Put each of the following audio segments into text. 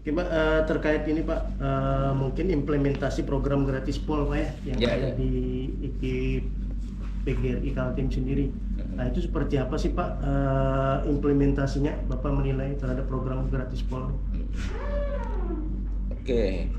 Oke, Pak, terkait ini Pak, mungkin implementasi program gratis pol Pak yang ada di IKIP PGRI Kaltim sendiri. Nah itu seperti apa sih Pak implementasinya? Bapak menilai terhadap program gratis pol? Oke,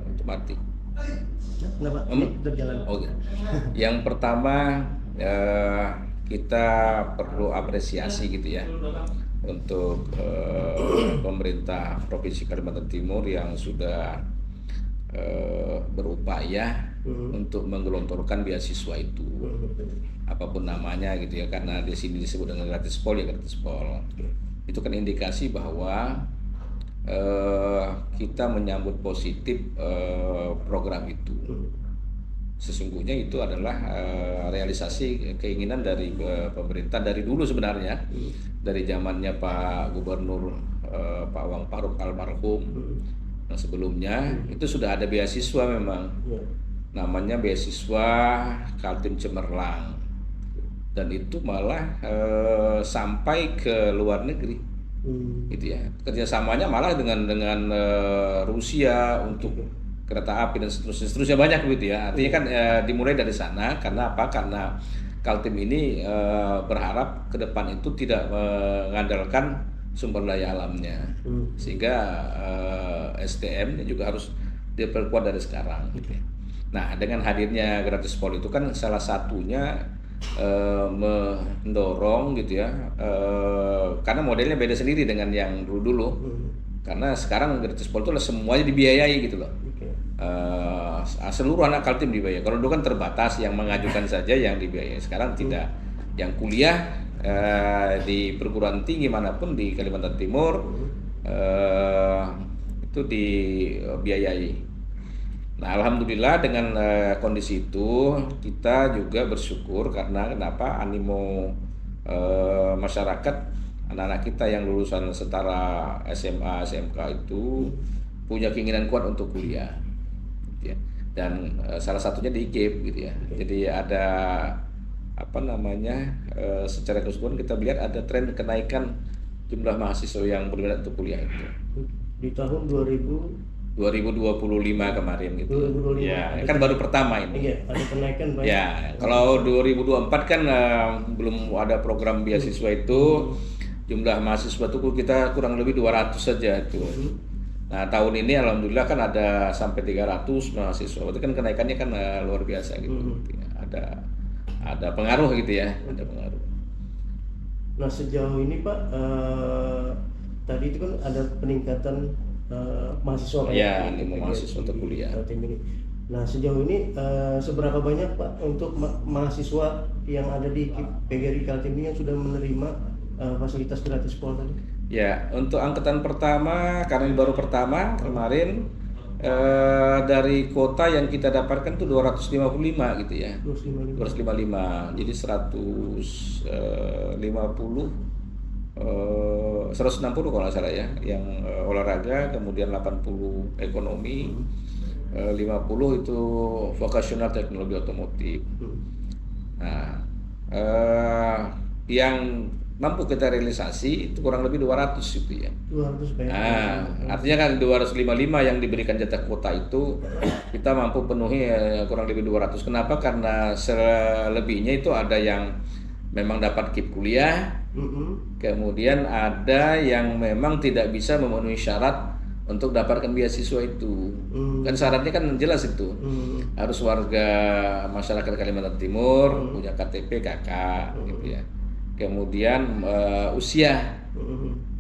itu mati. Enggak Pak, ini berjalan. Oke. Yang pertama kita perlu apresiasi gitu ya untuk pemerintah Provinsi Kalimantan Timur yang sudah berupaya untuk menggelontorkan beasiswa itu, apapun namanya gitu ya, karena di sini disebut dengan gratis pol ya gratis pol. Itu kan indikasi bahwa kita menyambut positif program itu. Sesungguhnya itu adalah realisasi keinginan dari pemerintah dari dulu sebenarnya, dari zamannya Pak Gubernur Pak Wang Faruk almarhum. Yang sebelumnya itu sudah ada beasiswa memang, namanya beasiswa Kaltim Cemerlang, dan itu malah sampai ke luar negeri, gitu ya. Kerjasamanya malah dengan Rusia untuk kereta api dan seterusnya banyak gitu ya. Artinya kan dimulai dari sana. Karena apa? Karena Kaltim ini berharap ke depan itu tidak mengandalkan sumber daya alamnya, sehingga SDM-nya juga harus diperkuat dari sekarang gitu ya. Nah, dengan hadirnya gratis pol itu kan salah satunya mendorong gitu ya, karena modelnya beda sendiri dengan yang dulu. Karena sekarang gratis pol itu semuanya dibiayai gitu loh. Seluruh anak Kaltim dibiayai. Kalau dulu kan terbatas yang mengajukan saja yang dibiayai. Sekarang tidak. Yang kuliah di perguruan tinggi manapun di Kalimantan Timur itu dibiayai. Nah, alhamdulillah dengan kondisi itu kita juga bersyukur karena kenapa animo masyarakat, anak-anak kita yang lulusan setara SMA, SMK itu punya keinginan kuat untuk kuliah, gitu ya. Dan salah satunya di IKIP gitu ya. Jadi ada apa namanya, secara keseluruhan kita melihat ada tren kenaikan jumlah mahasiswa yang berminat untuk kuliah itu. Di tahun 2025 kemarin gitu. 2025. Ya, kan baru pertama ini. Iya, ada kenaikan Pak. Ya, kalau 2024 kan belum ada program beasiswa itu. Jumlah mahasiswa itu kita kurang lebih 200 saja itu. Nah, tahun ini alhamdulillah kan ada sampai 300 mahasiswa. Itu kan kenaikannya kan luar biasa gitu. Ada pengaruh gitu ya, ada pengaruh. Nah, sejauh ini Pak, tadi itu kan ada peningkatan mahasiswa Pak Ya, ini mahasiswa untuk kuliah. Nah, sejauh ini seberapa banyak Pak untuk mahasiswa yang ada di PGRI Kaltim ini yang sudah menerima fasilitas gratis pol tadi? Ya, untuk angkatan pertama, karena ini baru pertama kemarin, dari kota yang kita dapatkan tuh 255 gitu ya. 255. Jadi 160 kalau nggak salah ya, yang olahraga, kemudian 80 ekonomi, 50 itu vokasional teknologi otomotif. Nah, yang mampu kita realisasi itu kurang lebih 200 gitu ya. 200 Pak. Nah, artinya kan 255 yang diberikan jatah kuota itu kita mampu penuhi kurang lebih 200. Kenapa? Karena selebihnya itu ada yang memang dapat KIP kuliah, kemudian ada yang memang tidak bisa memenuhi syarat untuk dapatkan beasiswa itu. Kan syaratnya kan jelas itu. Harus warga masyarakat Kalimantan Timur, punya KTP KK gitu ya. Kemudian usia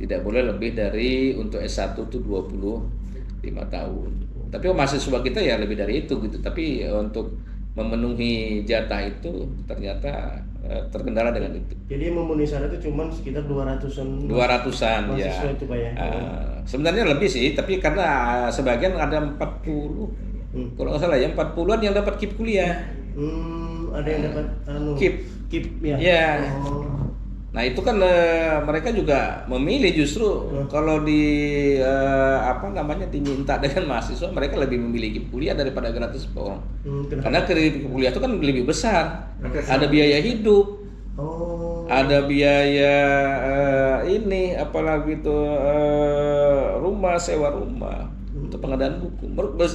tidak boleh lebih dari untuk S1 itu 25 tahun. Tapi mahasiswa kita ya lebih dari itu gitu. Tapi untuk memenuhi jatah itu ternyata terkendala dengan itu. Jadi memenuhi syarat itu cuma sekitar 200-an ya. Itu Pak ya. Sebenarnya lebih sih, tapi karena sebagian ada 40. Kalau nggak salah ya 40-an yang dapat KIP kuliah. Ada yang dapat KIP ya. Ya. Nah, itu kan mereka juga memilih justru kalau diminta dengan mahasiswa, mereka lebih memilih KIP kuliah daripada gratis pol. Karena KIP kuliah itu kan lebih besar. Ada biaya hidup. Ada biaya ini apalagi itu rumah, sewa rumah untuk pengadaan buku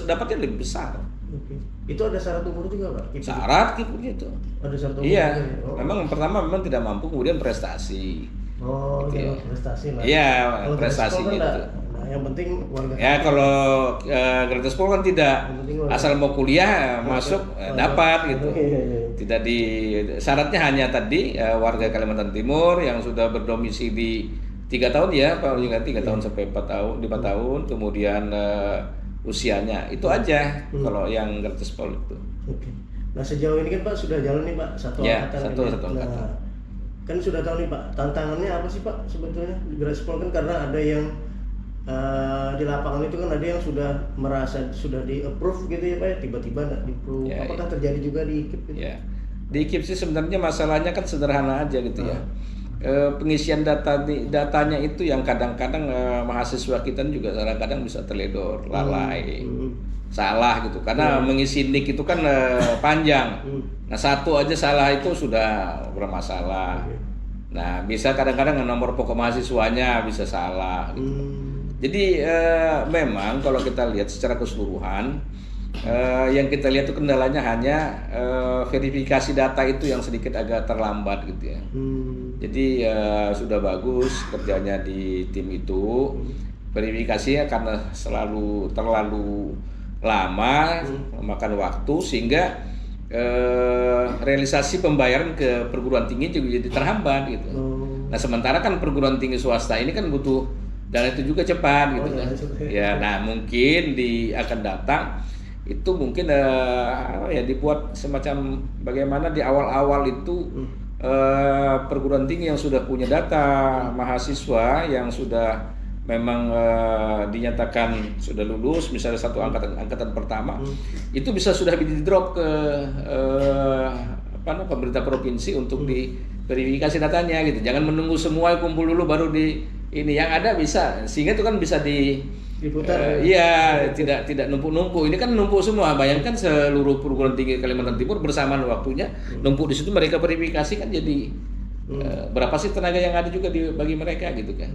dapatnya lebih besar. Oke. Itu ada syarat umur juga Pak? Syarat gitu gitu. Ada syarat umur Iya, juga ya? Oh. memang pertama memang tidak mampu, kemudian prestasi. Oh, Gitu ya. prestasi lah. Iya, Kalau prestasi gratis pol kan gitu. nah, yang penting warga. Ya kalau gratis pol kan tidak Yang penting warga. asal mau kuliah masuk dapat gitu. Iya. Tidak di syaratnya hanya tadi warga Kalimantan Timur yang sudah berdomisili 3 tahun ya, Pak juga 3 tahun sampai 4 tahun, 5 tahun, kemudian usianya itu aja kalau yang gratis pol itu. Oke. Nah sejauh ini kan Pak sudah jalan nih Pak satu Ya, angkatan. satu ini. angkatan. Nah, kan sudah tahu nih Pak tantangannya apa sih Pak sebetulnya di gratis pol kan karena ada yang di lapangan itu kan ada yang sudah merasa sudah di approve gitu ya Pak ya, tiba-tiba nggak di approve. Ya, Apakah terjadi juga di IKIP gitu? Ya, di IKIP sih sebenarnya masalahnya kan sederhana aja gitu ya. Pengisian datanya itu yang kadang-kadang mahasiswa kita juga kadang-kadang bisa terledor, lalai, salah gitu. Karena mengisi nik itu kan panjang. Nah satu aja salah itu sudah bermasalah. Nah bisa kadang-kadang nomor pokok mahasiswanya bisa salah. Gitu. Jadi memang kalau kita lihat secara keseluruhan yang kita lihat itu kendalanya hanya verifikasi data itu yang sedikit agak terlambat gitu ya. Jadi sudah bagus kerjanya di tim itu, verifikasinya karena terlalu lama memakan waktu sehingga realisasi pembayaran ke perguruan tinggi juga jadi terhambat gitu. Nah sementara kan perguruan tinggi swasta ini kan butuh dana itu juga cepat gitu kan. Ya, nah mungkin akan datang itu mungkin ya dibuat semacam bagaimana di awal-awal itu perguruan tinggi yang sudah punya data mahasiswa yang sudah memang dinyatakan sudah lulus misalnya satu angkatan pertama itu bisa sudah di drop ke pemerintah provinsi untuk diverifikasi datanya gitu. Jangan menunggu semua kumpul dulu baru ini yang ada bisa sehingga itu kan bisa diputar. Iya, tidak numpuk-numpuk. Ini kan numpuk semua. Bayangkan seluruh perguruan tinggi Kalimantan Timur bersamaan waktunya numpuk di situ mereka verifikasi kan jadi berapa sih tenaga yang ada juga bagi mereka gitu kan.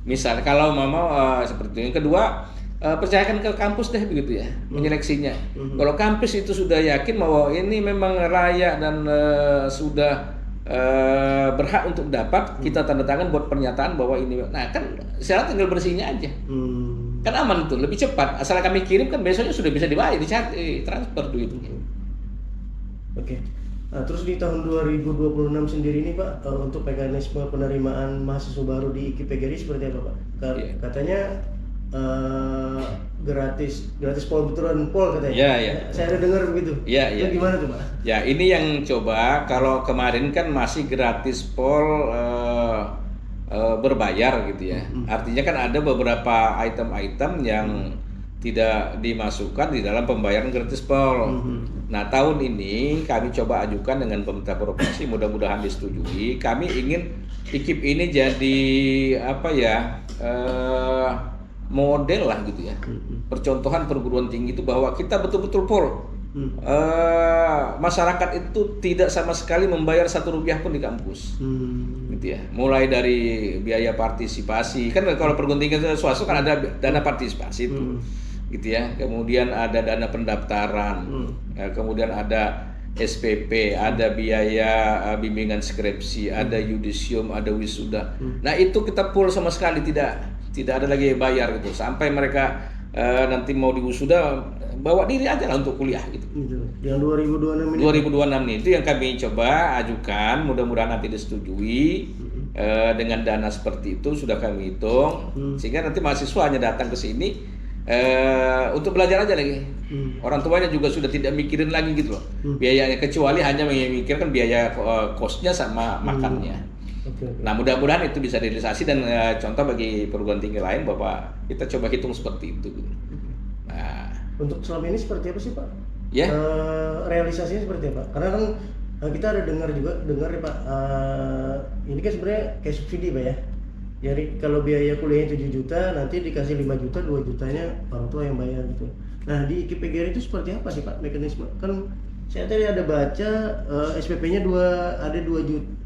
Misal kalau mau seperti itu. Yang kedua percayakan ke kampus deh begitu ya menyeleksinya. Kalau kampus itu sudah yakin bahwa ini memang layak dan sudah berhak untuk dapat, kita tanda tangan buat pernyataan bahwa ini. Nah kan syarat tinggal bersihnya aja. Kan aman itu, lebih cepat. Asal kami kirim kan besoknya sudah bisa dibayar, transfer duitnya. Oke. Nah, terus di tahun 2026 sendiri ini Pak, untuk mekanisme penerimaan mahasiswa baru di IKIP PGRI seperti apa Pak? Katanya gratis pol betulan pol katanya. Iya. Saya ada dengar begitu. Iya. Itu gimana tuh Pak? Ya ini yang coba kalau kemarin kan masih gratis pol berbayar gitu ya. Artinya kan ada beberapa item-item yang tidak dimasukkan di dalam pembayaran gratis pol. Nah tahun ini kami coba ajukan dengan pemerintah provinsi, mudah-mudahan disetujui. Kami ingin IKIP ini jadi model lah gitu ya, percontohan perguruan tinggi itu bahwa kita betul-betul pol. Masyarakat itu tidak sama sekali membayar Rp1 pun di kampus, gitu ya. Mulai dari biaya partisipasi, kan kalau perguruan tinggi swasta kan ada dana partisipasi itu, gitu ya. Kemudian ada dana pendaftaran, kemudian ada SPP, ada biaya bimbingan skripsi, ada yudisium, ada wisuda. Nah itu kita full sama sekali tidak ada lagi bayar gitu sampai mereka nanti mau diwisuda bawa diri aja lah untuk kuliah gitu. Yang 2026 ini. 2026 nih itu yang kami coba ajukan, mudah-mudahan nanti disetujui dengan dana seperti itu sudah kami hitung sehingga nanti mahasiswa hanya datang ke sini untuk belajar aja lagi. Orang tuanya juga sudah tidak mikirin lagi gitu loh biayanya, kecuali hanya memikirkan biaya kosnya sama makannya. Nah mudah-mudahan itu bisa direalisasi dan contoh bagi perguruan tinggi lain bahwa kita coba hitung seperti itu. Nah untuk selama ini seperti apa sih Pak? Ya. Realisasinya seperti apa? Karena kan kita ada dengar ya Pak, ini kan sebenarnya kayak subsidi Pak ya. Jadi kalau biaya kuliahnya 7 juta, nanti dikasih 5 juta, 2 jutanya orang tua yang bayar gitu. Nah di IKIP PGRI itu seperti apa sih Pak mekanisme? Kan Saya tadi ada baca SPP-nya ada 2.500.000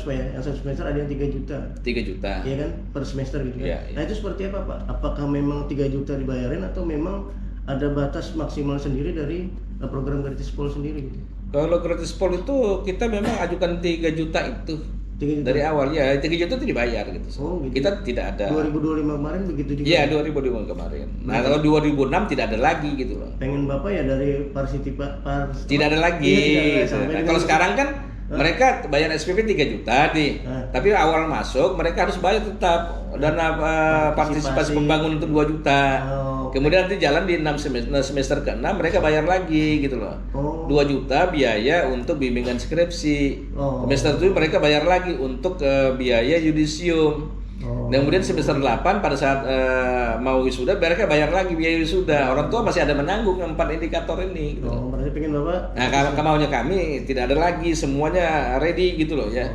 Pak ya, yang satu semester ada yang 3 juta. 3 juta. Iya kan, per semester gitu kan. Iya, iya. Nah itu seperti apa Pak? Apakah memang 3 juta dibayarin atau memang ada batas maksimal sendiri dari program gratis pol sendiri gitu? Kalau gratis pol itu kita memang ajukan 3 juta itu 3 juta? dari awal ya, 3 juta itu dibayar gitu. Oh, gitu. Kita tidak ada. 2025 kemarin begitu juga? Iya 2005 kemarin. Nah kalau 2006 tidak ada lagi gitu loh. Pengen Bapak ya dari Tidak ada lagi. Iya, tidak ada. Sampai Nah, dengan kalau itu. sekarang kan mereka bayar SPP 3 juta nih. Tapi awal masuk mereka harus bayar tetap dana partisipasi pembangunan itu 2 juta. Kemudian nanti jalan di 6 semester ke-6 mereka bayar lagi gitu loh. 2 juta biaya untuk bimbingan skripsi. Semester 7 mereka bayar lagi untuk biaya yudisium. Dan kemudian semester 8 pada saat mau wisuda mereka bayar lagi biaya wisuda. Orang tua masih ada menanggung 4 indikator ini gitu. Berarti pengen Bapak? Nah, kemauannya kami tidak ada lagi, semuanya ready gitu loh ya.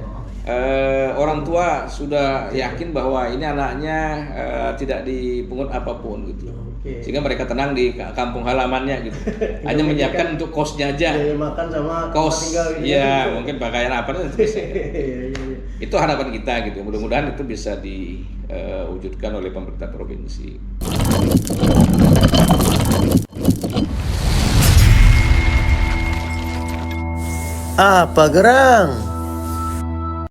Orang tua sudah yakin bahwa ini anaknya tidak dipungut apapun gitu. Sehingga mereka tenang di kampung halamannya gitu. Hanya menyiapkan untuk kosnya aja. Biaya makan sama Kos, tinggal gitu. ya mungkin pakaian apa itu bisa. Iya. Itu harapan kita gitu. Mudah-mudahan itu bisa diwujudkan oleh pemerintah provinsi. Apa gerang?